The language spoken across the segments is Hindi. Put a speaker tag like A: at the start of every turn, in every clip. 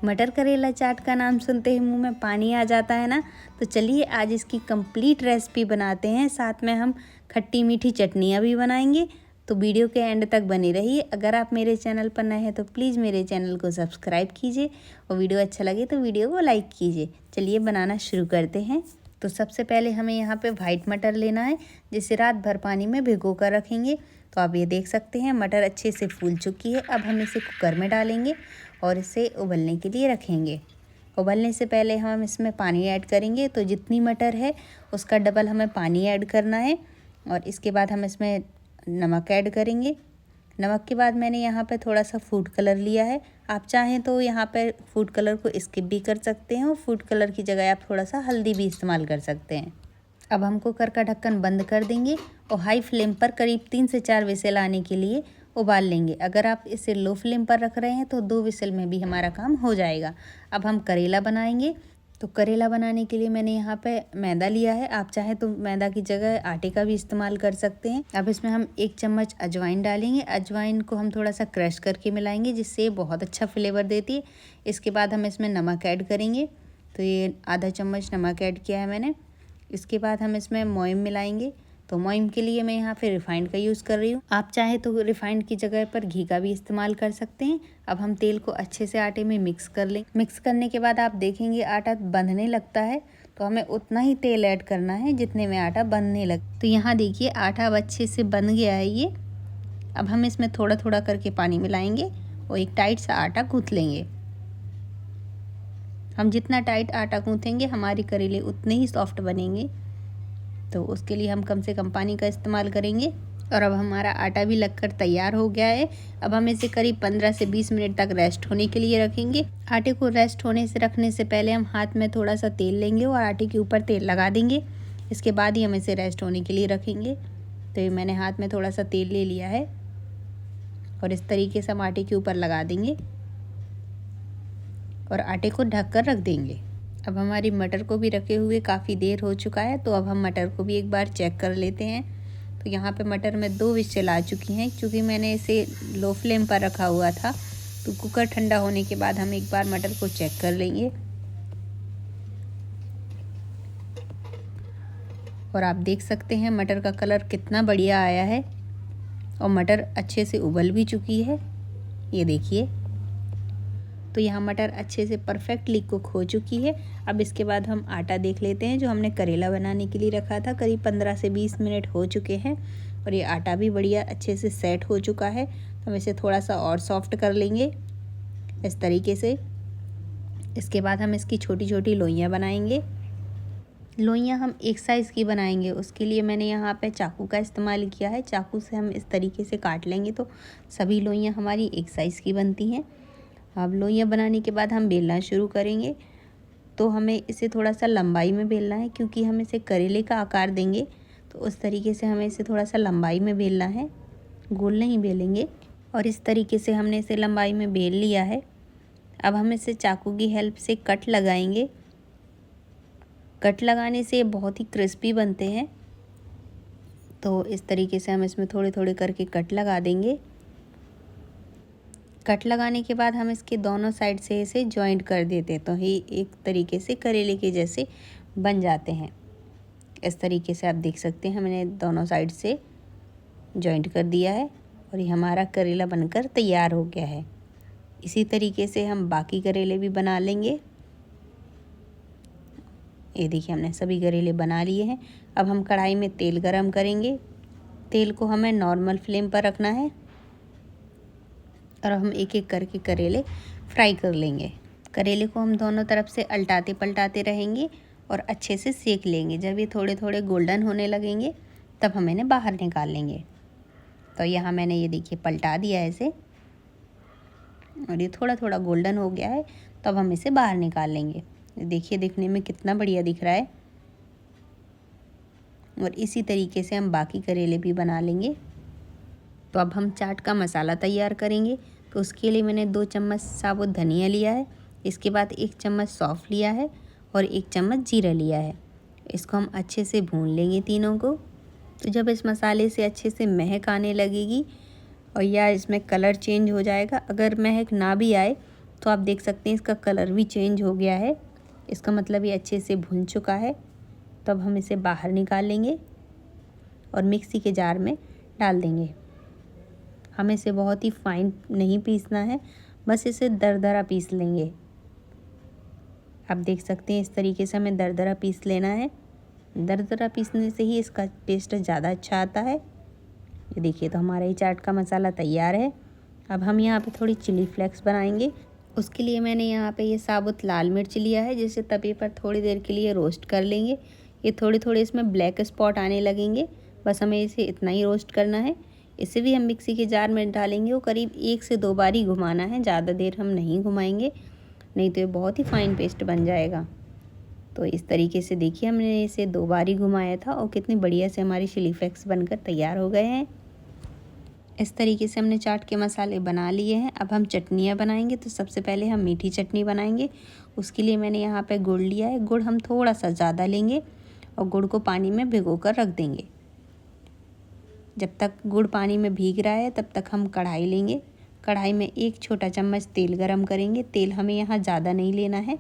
A: मटर करेला चाट का नाम सुनते ही मुंह में पानी आ जाता है ना। तो चलिए आज इसकी कंप्लीट रेसिपी बनाते हैं, साथ में हम खट्टी मीठी चटनियाँ भी बनाएंगे। तो वीडियो के एंड तक बने रहिए। अगर आप मेरे चैनल पर नए हैं तो प्लीज़ मेरे चैनल को सब्सक्राइब कीजिए और वीडियो अच्छा लगे तो वीडियो को लाइक कीजिए। चलिए बनाना शुरू करते हैं। तो सबसे पहले हमें यहाँ पे वाइट मटर लेना है, जिसे रात भर पानी में भिगो कर रखेंगे। तो आप ये देख सकते हैं मटर अच्छे से फूल चुकी है। अब हम इसे कुकर में डालेंगे और इसे उबलने के लिए रखेंगे। उबलने से पहले हम इसमें पानी ऐड करेंगे। तो जितनी मटर है उसका डबल हमें पानी ऐड करना है। और इसके बाद हम इसमें नमक ऐड करेंगे। नमक के बाद मैंने यहाँ पे थोड़ा सा फूड कलर लिया है। आप चाहें तो यहाँ पर फूड कलर को स्किप भी कर सकते हैं और फूड कलर की जगह आप थोड़ा सा हल्दी भी इस्तेमाल कर सकते हैं। अब हम कुकर का ढक्कन बंद कर देंगे और हाई फ्लेम पर करीब 3 से 4 विसल आने के लिए उबाल लेंगे। अगर आप इसे लो फ्लेम पर रख रहे हैं तो 2 विसल में भी हमारा काम हो जाएगा। अब हम करेला बनाएंगे। तो करेला बनाने के लिए मैंने यहाँ पे मैदा लिया है। आप चाहें तो मैदा की जगह आटे का भी इस्तेमाल कर सकते हैं। अब इसमें हम 1 चम्मच अजवाइन डालेंगे। अजवाइन को हम थोड़ा सा क्रश करके मिलाएंगे, जिससे बहुत अच्छा फ्लेवर देती है। इसके बाद हम इसमें नमक ऐड करेंगे। तो ये आधा चम्मच नमक ऐड किया है मैंने। इसके बाद हम इसमें मोयम मिलाएंगे। तो मोयम के लिए मैं यहाँ पे रिफाइंड का यूज़ कर रही हूँ। आप चाहे तो रिफाइंड की जगह पर घी का भी इस्तेमाल कर सकते हैं। अब हम तेल को अच्छे से आटे में मिक्स कर लें। मिक्स करने के बाद आप देखेंगे आटा बंधने लगता है, तो हमें उतना ही तेल ऐड करना है जितने में आटा बंधने लगे। तो यहाँ देखिए आटा अब अच्छे से बंध गया है ये। अब हम इसमें थोड़ा थोड़ा करके पानी मिलाएंगे और एक टाइट सा आटा गूँथ लेंगे। हम जितना टाइट आटा गूँथेंगे हमारे करेले उतने ही सॉफ्ट बनेंगे। तो उसके लिए हम कम से कम पानी का इस्तेमाल करेंगे। और अब हमारा आटा भी लगकर तैयार हो गया है। अब हम इसे करीब 15 से 20 मिनट तक रेस्ट होने के लिए रखेंगे। आटे को रेस्ट होने से रखने से पहले हम हाथ में थोड़ा सा तेल लेंगे और आटे के ऊपर तेल लगा देंगे। इसके बाद ही हम इसे रेस्ट होने के लिए रखेंगे। तो ये मैंने हाथ में थोड़ा सा तेल ले लिया है और इस तरीके से हम आटे के ऊपर लगा देंगे और आटे को ढक कर रख देंगे। अब हमारी मटर को भी रखे हुए काफ़ी देर हो चुका है, तो अब हम मटर को भी एक बार चेक कर लेते हैं। तो यहाँ पे मटर में 2 विसल आ चुकी हैं। क्योंकि मैंने इसे लो फ्लेम पर रखा हुआ था, तो कुकर ठंडा होने के बाद हम एक बार मटर को चेक कर लेंगे। और आप देख सकते हैं मटर का कलर कितना बढ़िया आया है और मटर अच्छे से उबल भी चुकी है। ये देखिए, तो यहाँ मटर अच्छे से परफेक्टली कुक हो चुकी है। अब इसके बाद हम आटा देख लेते हैं जो हमने करेला बनाने के लिए रखा था। करीब 15 से 20 मिनट हो चुके हैं और ये आटा भी बढ़िया अच्छे से सेट हो चुका है। तो हम इसे थोड़ा सा और सॉफ्ट कर लेंगे इस तरीके से। इसके बाद हम इसकी छोटी छोटी लोइयाँ बनाएंगे। लोइयाँ हम एक साइज़ की बनाएंगे। उसके लिए मैंने यहाँ पे चाकू का इस्तेमाल किया है। चाकू से हम इस तरीके से काट लेंगे तो सभी लोइयाँ हमारी एक साइज़ की बनती हैं। अब लोइयाँ बनाने के बाद हम बेलना शुरू करेंगे। तो हमें इसे थोड़ा सा लंबाई में बेलना है, क्योंकि हम इसे करेले का आकार देंगे। तो उस तरीके से हमें इसे थोड़ा सा लंबाई में बेलना है, गोल नहीं बेलेंगे। और इस तरीके से हमने इसे लंबाई में बेल लिया है। अब हम इसे चाकू की हेल्प से कट लगाएंगे। कट लगाने से बहुत ही क्रिस्पी बनते हैं। तो इस तरीके से हम इसमें थोड़े थोड़े करके कट लगा देंगे। कट लगाने के बाद हम इसके दोनों साइड से इसे जॉइंट कर देते हैं, तो ये एक तरीके से करेले के जैसे बन जाते हैं। इस तरीके से आप देख सकते हैं मैंने दोनों साइड से जॉइंट कर दिया है और ये हमारा करेला बनकर तैयार हो गया है। इसी तरीके से हम बाकी करेले भी बना लेंगे। ये देखिए हमने सभी करेले बना लिए हैं। अब हम कढ़ाई में तेल गरम करेंगे। तेल को हमें नॉर्मल फ्लेम पर रखना है और हम एक एक करके करेले फ्राई कर लेंगे। करेले को हम दोनों तरफ से उल्टाते पलटाते रहेंगे और अच्छे से सेक लेंगे। जब ये थोड़े थोड़े गोल्डन होने लगेंगे तब हम इन्हें बाहर निकाल लेंगे। तो यहाँ मैंने ये देखिए पलटा दिया है इसे और ये थोड़ा थोड़ा गोल्डन हो गया है, तो अब हम इसे बाहर निकाल लेंगे। देखिए दिखने में कितना बढ़िया दिख रहा है। और इसी तरीके से हम बाकी करेले भी बना लेंगे। तो अब हम चाट का मसाला तैयार करेंगे। तो उसके लिए मैंने 2 चम्मच साबुत धनिया लिया है। इसके बाद 1 चम्मच सौंफ लिया है और 1 चम्मच जीरा लिया है। इसको हम अच्छे से भून लेंगे तीनों को। तो जब इस मसाले से अच्छे से महक आने लगेगी और या इसमें कलर चेंज हो जाएगा, अगर महक ना भी आए तो आप देख सकते हैं इसका कलर भी चेंज हो गया है, इसका मतलब ये अच्छे से भुन चुका है। तो अब हम इसे बाहर निकाल लेंगे और मिक्सी के जार में डाल देंगे। हमें इसे बहुत ही फाइन नहीं पीसना है, बस इसे दरदरा पीस लेंगे। आप देख सकते हैं इस तरीके से हमें दरदरा पीस लेना है। दरदरा पीसने से ही इसका टेस्ट ज़्यादा अच्छा आता है। ये देखिए, तो हमारा ये चाट का मसाला तैयार है। अब हम यहाँ पे थोड़ी चिली फ्लेक्स बनाएंगे। उसके लिए मैंने यहाँ पे ये साबुत लाल मिर्च लिया है, जिसे तवे पर थोड़ी देर के लिए रोस्ट कर लेंगे। ये थोड़े थोड़े इसमें ब्लैक स्पॉट आने लगेंगे, बस हमें इसे इतना ही रोस्ट करना है। इसे भी हम मिक्सी के जार में डालेंगे और करीब 1 से 2 बार ही घुमाना है, ज़्यादा देर हम नहीं घुमाएंगे, नहीं तो ये बहुत ही फाइन पेस्ट बन जाएगा। तो इस तरीके से देखिए, हमने इसे 2 बार ही घुमाया था और कितनी बढ़िया से हमारी चिली फ्लेक्स बनकर तैयार हो गए हैं। इस तरीके से हमने चाट के मसाले बना लिए हैं। अब हम चटनियाँ बनाएंगे। तो सबसे पहले हम मीठी चटनी बनाएंगे। उसके लिए मैंने यहाँ पे गुड़ लिया है। गुड़ हम थोड़ा सा ज़्यादा लेंगे और गुड़ को पानी में भिगो कर रख देंगे। जब तक गुड़ पानी में भीग रहा है तब तक हम कढ़ाई लेंगे। कढ़ाई में 1 छोटा चम्मच तेल गरम करेंगे। तेल हमें यहाँ ज़्यादा नहीं लेना है।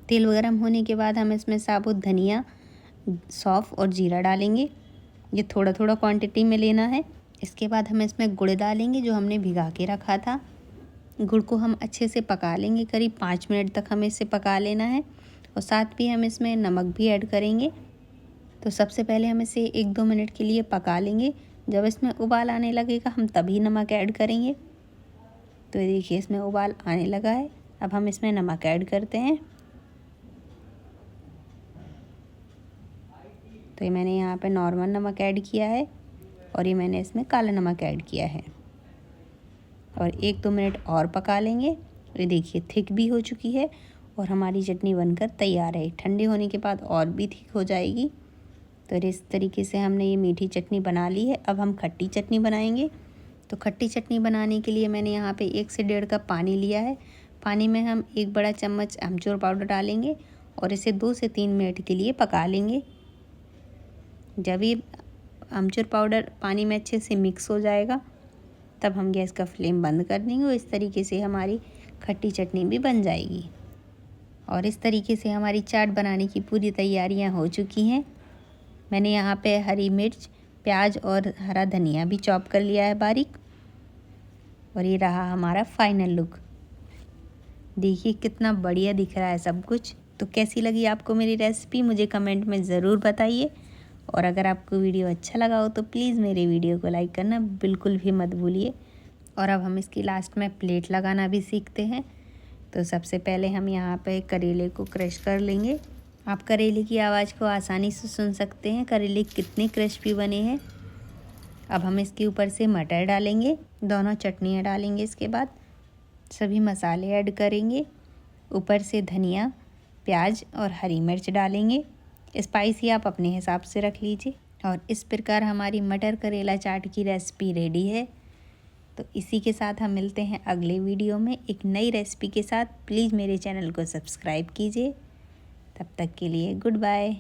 A: तेल गरम होने के बाद हम इसमें साबुत धनिया, सौंफ और जीरा डालेंगे। ये थोड़ा थोड़ा क्वांटिटी में लेना है। इसके बाद हम इसमें गुड़ डालेंगे जो हमने भिगा के रखा था। गुड़ को हम अच्छे से पका लेंगे, करीब 5 मिनट तक हमें इसे पका लेना है। और साथ भी हम इसमें नमक भी ऐड करेंगे। तो सबसे पहले हम इसे 1-2 मिनट के लिए पका लेंगे। जब इसमें उबाल आने लगेगा हम तभी नमक ऐड करेंगे। तो ये देखिए, इसमें उबाल आने लगा है। अब हम इसमें नमक ऐड करते हैं। तो ये मैंने यहाँ पे नॉर्मल नमक ऐड किया है और ये मैंने इसमें काला नमक ऐड किया है। और 1-2 मिनट और पका लेंगे। ये देखिए, थिक भी हो चुकी है और हमारी चटनी बनकर तैयार है। ठंडे होने के बाद और भी थिक हो जाएगी। तो इस तरीके से हमने ये मीठी चटनी बना ली है। अब हम खट्टी चटनी बनाएंगे। तो खट्टी चटनी बनाने के लिए मैंने यहाँ पे 1 से 1.5 कप पानी लिया है। पानी में हम 1 बड़ा चम्मच अमचूर पाउडर डालेंगे और इसे 2 से 3 मिनट के लिए पका लेंगे। जब ये अमचूर पाउडर पानी में अच्छे से मिक्स हो जाएगा तब हम गैस का फ्लेम बंद कर देंगे और इस तरीके से हमारी खट्टी चटनी भी बन जाएगी। और इस तरीके से हमारी चाट बनाने की पूरी तैयारियां हो चुकी हैं। मैंने यहाँ पे हरी मिर्च, प्याज और हरा धनिया भी चॉप कर लिया है बारीक। और ये रहा हमारा फाइनल लुक। देखिए कितना बढ़िया दिख रहा है सब कुछ। तो कैसी लगी आपको मेरी रेसिपी, मुझे कमेंट में ज़रूर बताइए। और अगर आपको वीडियो अच्छा लगा हो तो प्लीज़ मेरे वीडियो को लाइक करना बिल्कुल भी मत भूलिए। और अब हम इसकी लास्ट में प्लेट लगाना भी सीखते हैं। तो सबसे पहले हम यहाँ पे करेले को क्रश कर लेंगे। आप करेले की आवाज़ को आसानी से सुन सकते हैं, करेले कितने क्रिस्पी बने हैं। अब हम इसके ऊपर से मटर डालेंगे, दोनों चटनियाँ डालेंगे। इसके बाद सभी मसाले ऐड करेंगे। ऊपर से धनिया, प्याज और हरी मिर्च डालेंगे। स्पाइसी आप अपने हिसाब से रख लीजिए। और इस प्रकार हमारी मटर करेला चाट की रेसिपी रेडी है। तो इसी के साथ हम मिलते हैं अगले वीडियो में एक नई रेसिपी के साथ। प्लीज़ मेरे चैनल को सब्सक्राइब कीजिए। तब तक के लिए गुड बाय।